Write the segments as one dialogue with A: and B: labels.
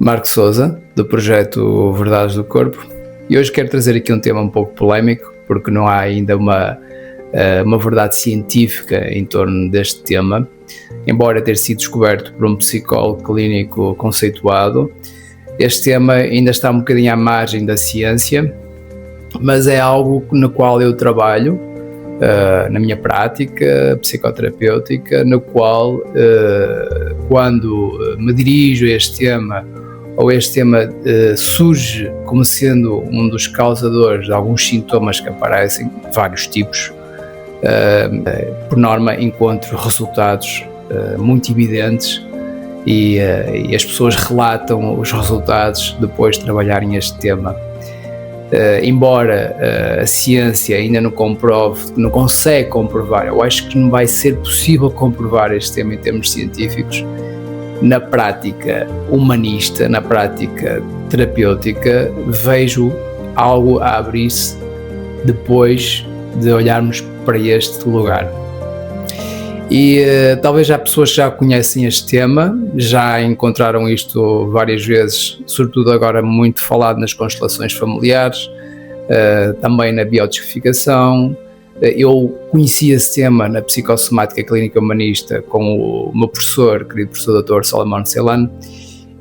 A: Marco Souza, do projeto Verdades do Corpo, e hoje quero trazer aqui um tema um pouco polémico, porque não há ainda uma verdade científica em torno deste tema, embora ter sido descoberto por um psicólogo clínico conceituado. Este tema ainda está um bocadinho à margem da ciência, mas é algo no qual eu trabalho na minha prática psicoterapêutica, no qual quando me dirijo a este tema, ou este tema surge como sendo um dos causadores de alguns sintomas que aparecem, vários tipos, por norma encontro resultados muito evidentes e as pessoas relatam os resultados depois de trabalharem este tema. Embora a ciência ainda não consegue comprovar, eu acho que não vai ser possível comprovar este tema em termos científicos. Na prática humanista, na prática terapêutica, vejo algo a abrir-se depois de olharmos para este lugar. E talvez já pessoas que já conhecem este tema, já encontraram isto várias vezes, sobretudo agora muito falado nas constelações familiares, também na biodescodificação. Eu conheci esse tema na psicossomática clínica humanista com o meu professor, querido professor Dr. Salomão Celano,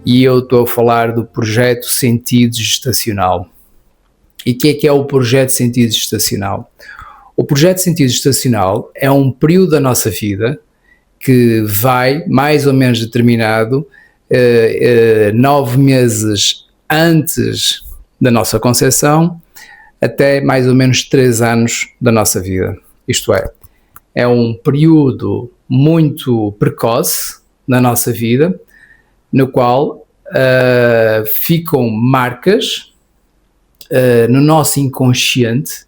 A: e eu estou a falar do projeto Sentido Gestacional. E o que é o projeto Sentido Gestacional? O projeto Sentido Gestacional é um período da nossa vida que vai mais ou menos determinado 9 meses antes da nossa concepção até mais ou menos 3 anos da nossa vida. Isto é um período muito precoce na nossa vida, no qual ficam marcas no nosso inconsciente,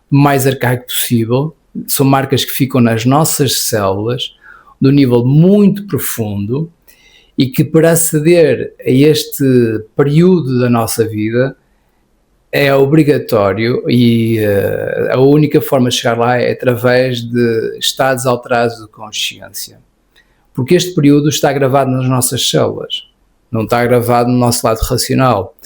A: o mais arcaico possível. São marcas que ficam nas nossas células, de um nível muito profundo, e que para aceder a este período da nossa vida é obrigatório, e a única forma de chegar lá é através de estados alterados de consciência. Porque este período está gravado nas nossas células, não está gravado no nosso lado racional.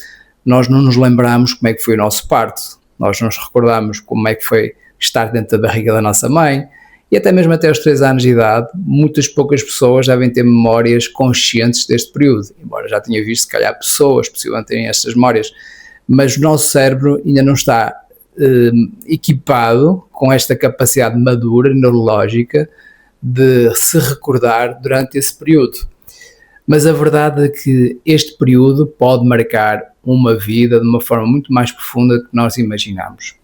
A: Nós não nos lembramos como é que foi o nosso parto, nós não nos recordamos como é que foi estar dentro da barriga da nossa mãe, e até mesmo até aos 3 anos de idade, muitas poucas pessoas devem ter memórias conscientes deste período, embora já tenha visto se calhar pessoas possivelmente terem estas memórias, mas o nosso cérebro ainda não está equipado com esta capacidade madura, neurológica, de se recordar durante esse período. Mas a verdade é que este período pode marcar uma vida de uma forma muito mais profunda do que nós imaginamos.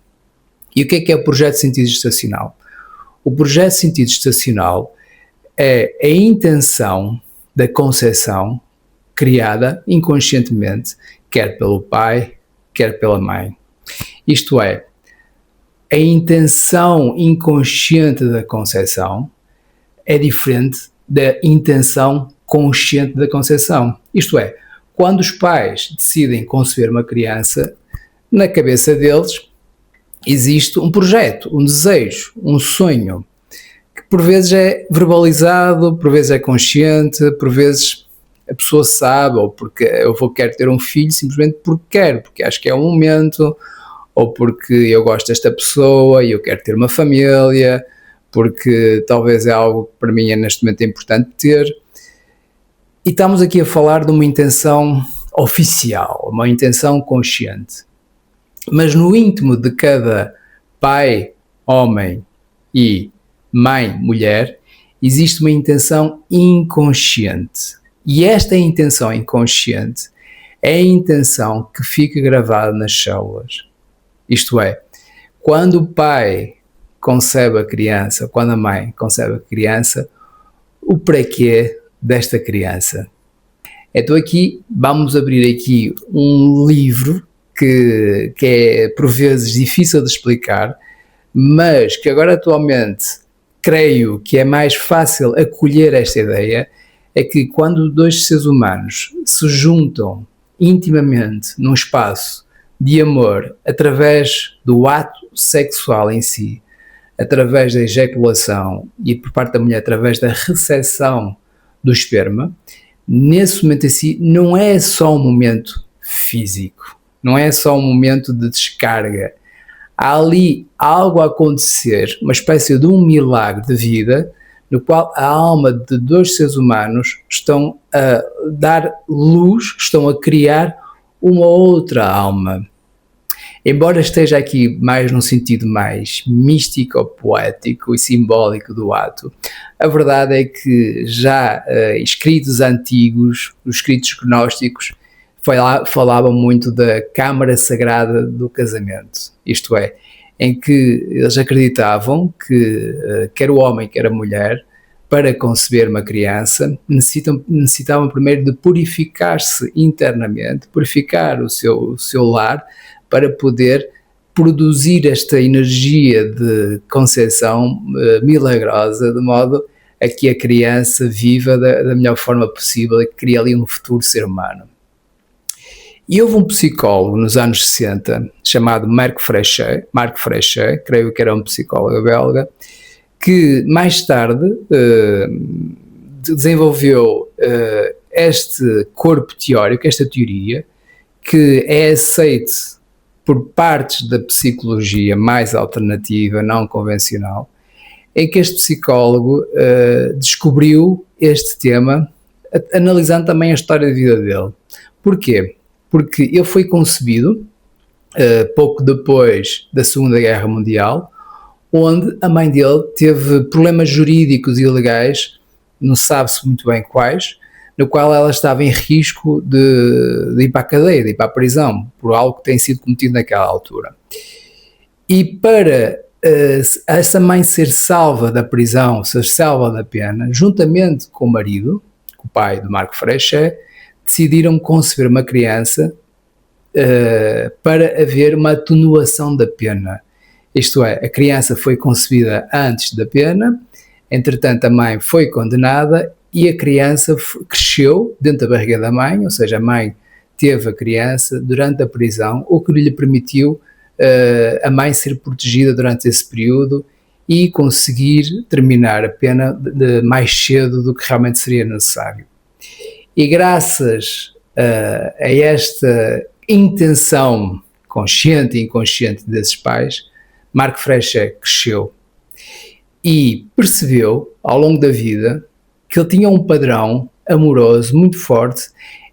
A: E o que é o projeto Sentido Gestacional? O projeto Sentido Gestacional é a intenção da concepção criada inconscientemente, quer pelo pai, quer pela mãe. Isto é, a intenção inconsciente da concepção é diferente da intenção consciente da concepção. Isto é, quando os pais decidem conceber uma criança, na cabeça deles existe um projeto, um desejo, um sonho, que por vezes é verbalizado, por vezes é consciente, por vezes a pessoa sabe, ou porque quero ter um filho simplesmente porque quero, porque acho que é um momento, ou porque eu gosto desta pessoa e eu quero ter uma família, porque talvez é algo que para mim neste momento é importante ter. E estamos aqui a falar de uma intenção oficial, uma intenção consciente. Mas no íntimo de cada pai, homem e mãe, mulher, existe uma intenção inconsciente. E esta intenção inconsciente é a intenção que fica gravada nas células. Isto é, quando o pai concebe a criança, quando a mãe concebe a criança, o para quê desta criança? Então aqui, vamos abrir aqui um livro que é por vezes difícil de explicar, mas que agora atualmente creio que é mais fácil acolher esta ideia, é que quando dois seres humanos se juntam intimamente num espaço de amor através do ato sexual em si, através da ejaculação e por parte da mulher através da recepção do esperma, nesse momento em si, não é só um momento físico, não é só um momento de descarga. Há ali algo a acontecer, uma espécie de um milagre de vida, no qual a alma de dois seres humanos estão a dar luz, estão a criar uma outra alma. Embora esteja aqui mais num sentido mais místico, poético e simbólico do ato, a verdade é que já escritos antigos, os escritos gnósticos, falavam muito da câmara sagrada do casamento, isto é, em que eles acreditavam que quer o homem, quer a mulher, para conceber uma criança, necessitavam primeiro de purificar-se internamente, purificar o seu lar, para poder produzir esta energia de concepção milagrosa, de modo a que a criança viva da melhor forma possível e crie ali um futuro ser humano. E houve um psicólogo nos anos 60, chamado Marc Frechet, creio que era um psicólogo belga, que mais tarde desenvolveu este corpo teórico, esta teoria, que é aceite por partes da psicologia mais alternativa, não convencional, em que este psicólogo descobriu este tema, analisando também a história de vida dele. Porquê? Porque ele foi concebido pouco depois da Segunda Guerra Mundial, onde a mãe dele teve problemas jurídicos e legais, não sabe-se muito bem quais, no qual ela estava em risco de ir para a cadeia, de ir para a prisão, por algo que tem sido cometido naquela altura. E para essa mãe ser salva da prisão, ser salva da pena, juntamente com o marido, com o pai de Marc Frechet, decidiram conceber uma criança para haver uma atenuação da pena. Isto é, a criança foi concebida antes da pena, entretanto a mãe foi condenada e a criança cresceu dentro da barriga da mãe, ou seja, a mãe teve a criança durante a prisão, o que lhe permitiu a mãe ser protegida durante esse período e conseguir terminar a pena mais cedo do que realmente seria necessário. E graças a esta intenção consciente e inconsciente desses pais, Marc Frechet cresceu e percebeu, ao longo da vida, que ele tinha um padrão amoroso muito forte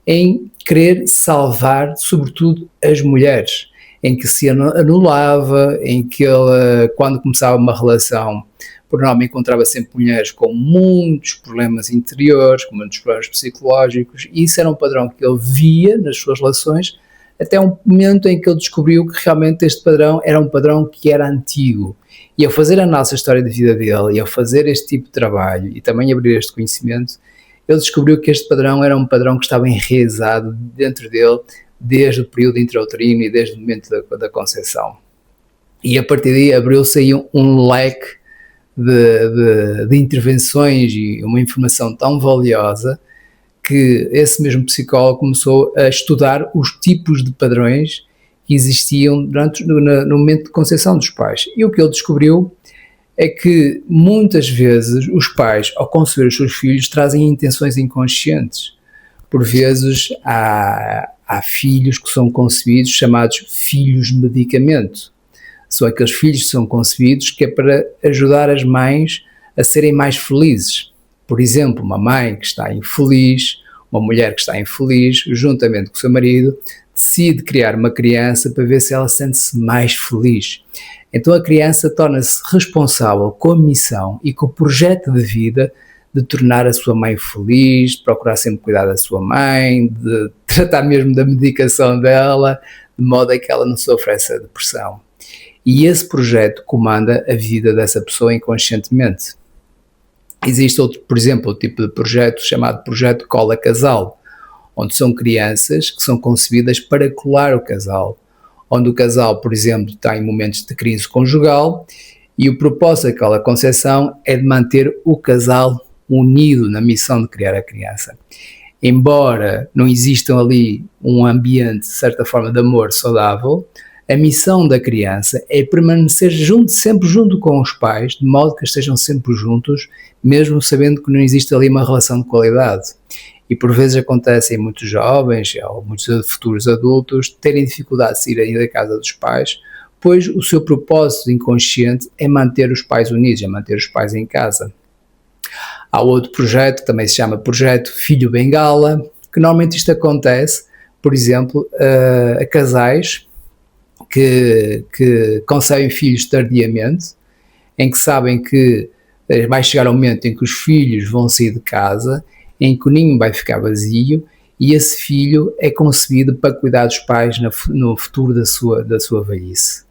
A: em querer salvar, sobretudo, as mulheres, em que se anulava, em que ele, quando começava uma relação, por norma encontrava sempre mulheres com muitos problemas interiores, com muitos problemas psicológicos, e isso era um padrão que ele via nas suas relações, até um momento em que ele descobriu que realmente este padrão era um padrão que era antigo. E ao fazer a nossa história de vida dele, e ao fazer este tipo de trabalho, e também abrir este conhecimento, ele descobriu que este padrão era um padrão que estava enraizado dentro dele, desde o período intrauterino e desde o momento da concepção. E a partir daí abriu-se aí um leque de intervenções e uma informação tão valiosa que esse mesmo psicólogo começou a estudar os tipos de padrões que existiam no momento de concepção dos pais. E o que ele descobriu é que muitas vezes os pais, ao conceber os seus filhos, trazem intenções inconscientes. Por vezes há filhos que são concebidos chamados filhos medicamento. São aqueles filhos que são concebidos que é para ajudar as mães a serem mais felizes. Por exemplo, uma mãe que está infeliz, uma mulher que está infeliz, juntamente com o seu marido, decide criar uma criança para ver se ela sente-se mais feliz. Então a criança torna-se responsável com a missão e com o projeto de vida de tornar a sua mãe feliz, de procurar sempre cuidar da sua mãe, de tratar mesmo da medicação dela, de modo a que ela não sofra essa depressão. E esse projeto comanda a vida dessa pessoa inconscientemente. Existe outro, por exemplo, o tipo de projeto chamado projeto Cola Casal, onde são crianças que são concebidas para colar o casal, onde o casal, por exemplo, está em momentos de crise conjugal e o propósito daquela concepção é de manter o casal unido na missão de criar a criança. Embora não existam ali um ambiente, de certa forma, de amor saudável, a missão da criança é permanecer sempre junto com os pais, de modo que estejam sempre juntos, mesmo sabendo que não existe ali uma relação de qualidade. E por vezes acontece em muitos jovens ou muitos futuros adultos terem dificuldade de sair da casa dos pais, pois o seu propósito inconsciente é manter os pais unidos, é manter os pais em casa. Há outro projeto que também se chama Projeto Filho Bengala, que normalmente isto acontece, por exemplo, a casais que concebem filhos tardiamente, em que sabem que vai chegar o momento em que os filhos vão sair de casa, em que o ninho vai ficar vazio e esse filho é concebido para cuidar dos pais no futuro da sua velhice.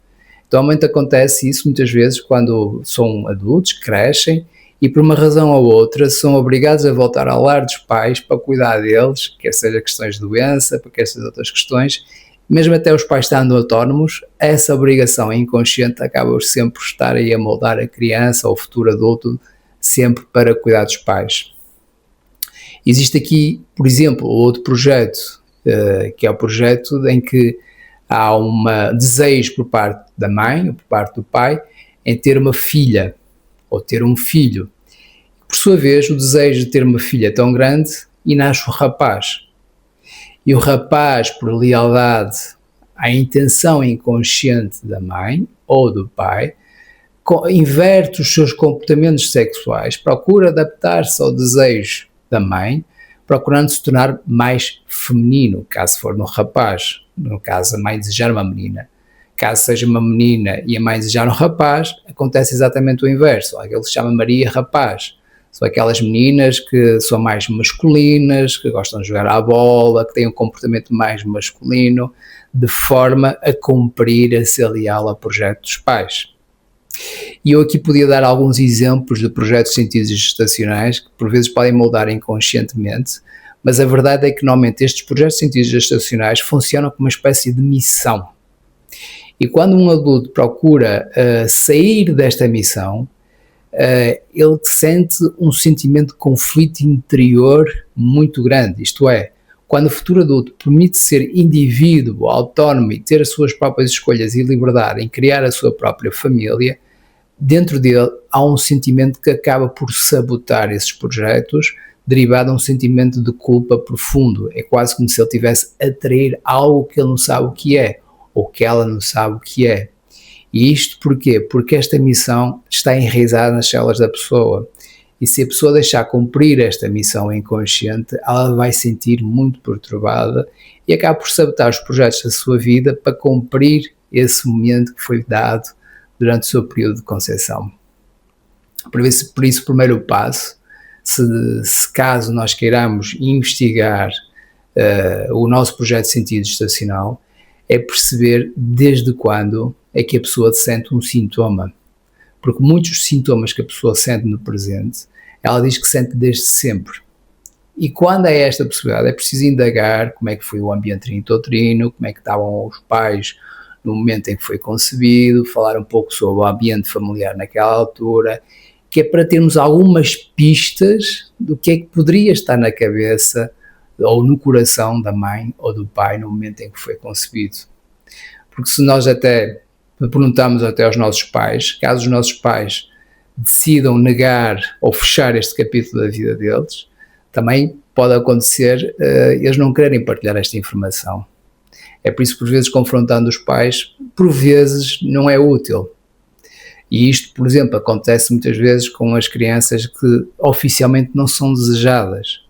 A: Então, normalmente acontece isso muitas vezes quando são adultos, crescem e por uma razão ou outra são obrigados a voltar ao lar dos pais para cuidar deles, quer seja questões de doença, quer seja outras questões, mesmo até os pais estando autónomos, essa obrigação inconsciente acaba sempre por estar aí a moldar a criança ou o futuro adulto sempre para cuidar dos pais. Existe aqui, por exemplo, outro projeto, que é o projeto em que há um desejo por parte da mãe ou por parte do pai em ter uma filha ou ter um filho. Por sua vez, o desejo de ter uma filha é tão grande e nasce o rapaz. E o rapaz, por lealdade à intenção inconsciente da mãe ou do pai, inverte os seus comportamentos sexuais, procura adaptar-se ao desejo da mãe, procurando se tornar mais feminino, caso for no rapaz, no caso a mãe desejar uma menina. Caso seja uma menina e a mãe desejar um rapaz, acontece exatamente o inverso, aquilo que se chama Maria Rapaz. São aquelas meninas que são mais masculinas, que gostam de jogar à bola, que têm um comportamento mais masculino, de forma a cumprir, a ser leal ao projeto dos pais. E eu aqui podia dar alguns exemplos de projetos de sentidos gestacionais que por vezes podem moldar inconscientemente, mas a verdade é que normalmente estes projetos de sentidos gestacionais funcionam como uma espécie de missão. E quando um adulto procura sair desta missão, ele sente um sentimento de conflito interior muito grande, isto é, quando o futuro adulto permite ser indivíduo, autónomo e ter as suas próprias escolhas e liberdade em criar a sua própria família, dentro dele há um sentimento que acaba por sabotar esses projetos, derivado de um sentimento de culpa profundo. É quase como se ele tivesse a atrair algo que ele não sabe o que é, ou que ela não sabe o que é. E isto porquê? Porque esta missão está enraizada nas células da pessoa. E se a pessoa deixar cumprir esta missão inconsciente, ela vai se sentir muito perturbada e acaba por sabotar os projetos da sua vida para cumprir esse momento que foi dado durante o seu período de concepção. Por isso, o primeiro passo, se caso nós queiramos investigar o nosso projeto de sentido gestacional, é perceber desde quando é que a pessoa sente um sintoma. Porque muitos sintomas que a pessoa sente no presente, ela diz que sente desde sempre. E quando é esta possibilidade, é preciso indagar como é que foi o ambiente intrauterino, como é que estavam os pais no momento em que foi concebido, falar um pouco sobre o ambiente familiar naquela altura, que é para termos algumas pistas do que é que poderia estar na cabeça ou no coração da mãe ou do pai no momento em que foi concebido. Porque se nós até perguntamos até aos nossos pais, caso os nossos pais decidam negar ou fechar este capítulo da vida deles, também pode acontecer eles não quererem partilhar esta informação. É por isso que por vezes confrontando os pais, por vezes não é útil. E isto, por exemplo, acontece muitas vezes com as crianças que oficialmente não são desejadas,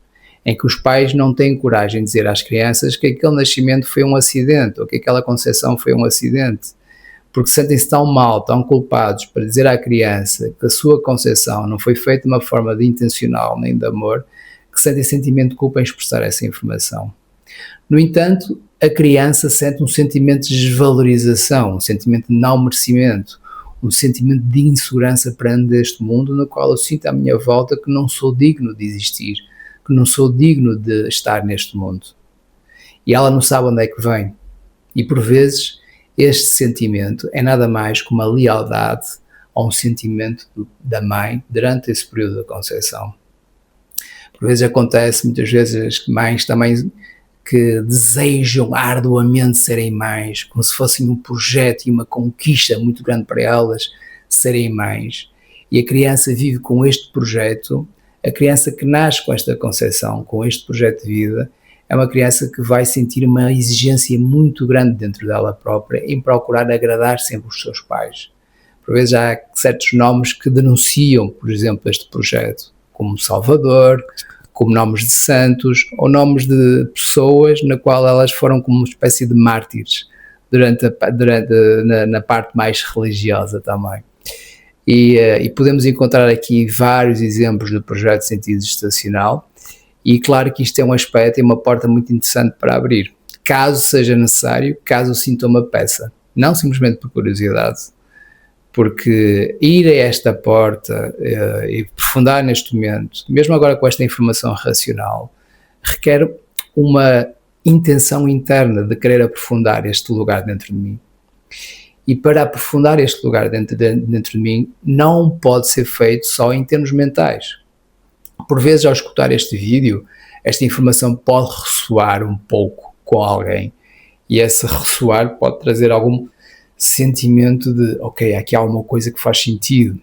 A: em que os pais não têm coragem de dizer às crianças que aquele nascimento foi um acidente ou que aquela concepção foi um acidente, porque sentem-se tão mal, tão culpados para dizer à criança que a sua concepção não foi feita de uma forma de intencional nem de amor, que sentem sentimento de culpa em expressar essa informação. No entanto, a criança sente um sentimento de desvalorização, um sentimento de não merecimento, um sentimento de insegurança perante este mundo no qual eu sinto à minha volta que não sou digno de existir, que não sou digno de estar neste mundo. E ela não sabe onde é que vem. E por vezes este sentimento é nada mais que uma lealdade a um sentimento da mãe durante esse período da concepção. Por vezes acontece, muitas vezes as mães também que desejam arduamente serem mães, como se fossem um projeto e uma conquista muito grande para elas serem mães, e a criança vive com este projeto A criança que nasce com esta concepção, com este projeto de vida, é uma criança que vai sentir uma exigência muito grande dentro dela própria em procurar agradar sempre os seus pais. Por vezes há certos nomes que denunciam, por exemplo, este projeto, como Salvador, como nomes de santos, ou nomes de pessoas na qual elas foram como uma espécie de mártires na parte mais religiosa também. E podemos encontrar aqui vários exemplos do projeto de sentido gestacional, e claro que isto é um aspecto e uma porta muito interessante para abrir, caso seja necessário, caso o sintoma peça, não simplesmente por curiosidade, porque ir a esta porta e aprofundar neste momento, mesmo agora com esta informação racional, requer uma intenção interna de querer aprofundar este lugar dentro de mim. E para aprofundar este lugar dentro de mim, não pode ser feito só em termos mentais. Por vezes, ao escutar este vídeo, esta informação pode ressoar um pouco com alguém, e esse ressoar pode trazer algum sentimento de, ok, aqui há alguma coisa que faz sentido,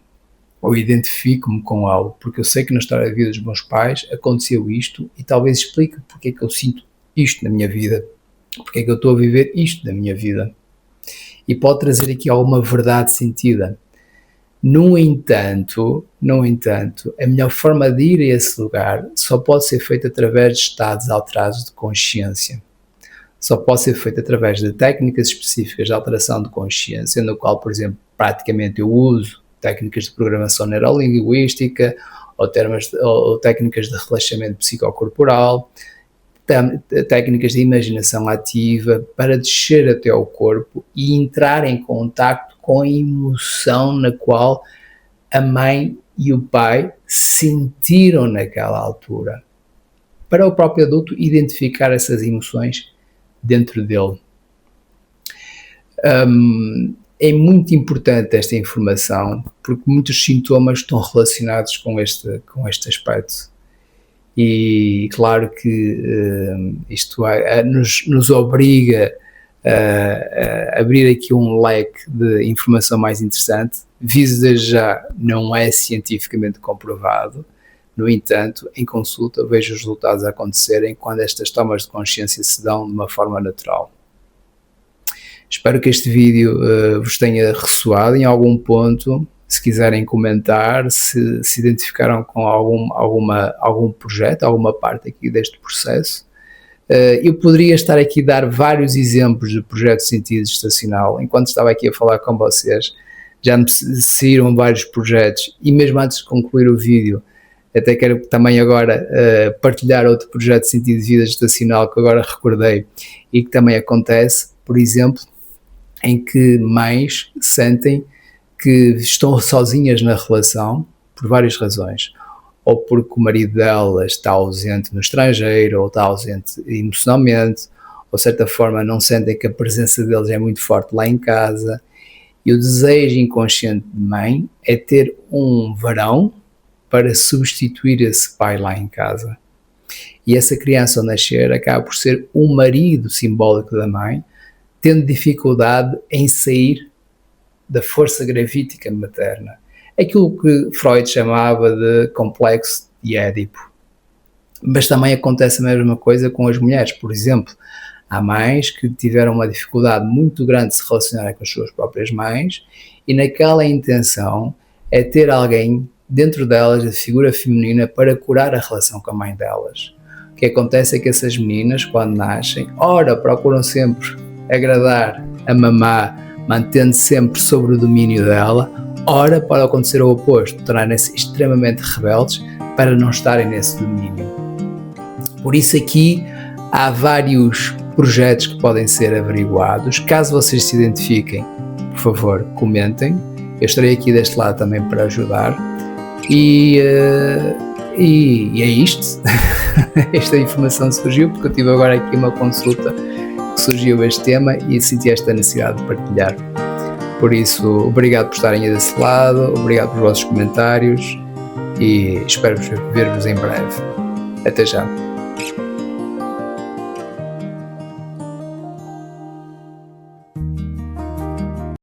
A: ou identifico-me com algo, porque eu sei que na história da vida dos meus pais aconteceu isto, e talvez explique porque é que eu sinto isto na minha vida, porque é que eu estou a viver isto na minha vida, e pode trazer aqui alguma verdade sentida. No entanto, a melhor forma de ir a esse lugar só pode ser feita através de estados alterados de consciência. Só pode ser feito através de técnicas específicas de alteração de consciência, no qual, por exemplo, praticamente eu uso técnicas de programação neurolinguística ou técnicas de relaxamento psicocorporal, técnicas de imaginação ativa para descer até ao corpo e entrar em contacto com a emoção na qual a mãe e o pai sentiram naquela altura. Para o próprio adulto identificar essas emoções dentro dele. É muito importante esta informação, porque muitos sintomas estão relacionados com este aspecto. E claro que isto nos obriga a abrir aqui um leque de informação mais interessante. Visto desde já, não é cientificamente comprovado. No entanto, em consulta, vejo os resultados acontecerem quando estas tomas de consciência se dão de uma forma natural. Espero que este vídeo vos tenha ressoado em algum ponto. Se quiserem comentar, se identificaram com algum projeto, alguma parte aqui deste processo. Eu poderia estar aqui a dar vários exemplos de projetos de sentido gestacional. Enquanto estava aqui a falar com vocês, já me saíram vários projetos, e mesmo antes de concluir o vídeo, até quero também agora partilhar outro projeto de sentido de vida gestacional que agora recordei e que também acontece, por exemplo, em que mães sentem que estão sozinhas na relação por várias razões, ou porque o marido dela está ausente no estrangeiro, ou está ausente emocionalmente, ou de certa forma não sentem que a presença deles é muito forte lá em casa, e o desejo inconsciente de mãe é ter um varão para substituir esse pai lá em casa. E essa criança ao nascer acaba por ser um marido simbólico da mãe, tendo dificuldade em sair da força gravítica materna. Aquilo que Freud chamava de complexo de Édipo. Mas também acontece a mesma coisa com as mulheres. Por exemplo, há mães que tiveram uma dificuldade muito grande de se relacionar com as suas próprias mães, e naquela intenção é ter alguém dentro delas, a figura feminina, para curar a relação com a mãe delas. O que acontece é que essas meninas, quando nascem, ora procuram sempre agradar a mamá, mantendo sempre sobre o domínio dela, ora pode acontecer o oposto, tornarem-se extremamente rebeldes para não estarem nesse domínio. Por isso aqui há vários projetos que podem ser averiguados. Caso vocês se identifiquem, por favor, comentem. Eu estarei aqui deste lado também para ajudar. E é isto. Esta informação surgiu porque eu tive agora aqui uma consulta que surgiu este tema e senti esta necessidade de partilhar. Por isso, obrigado por estarem aí desse lado, obrigado pelos vossos comentários e espero ver-vos em breve. Até já.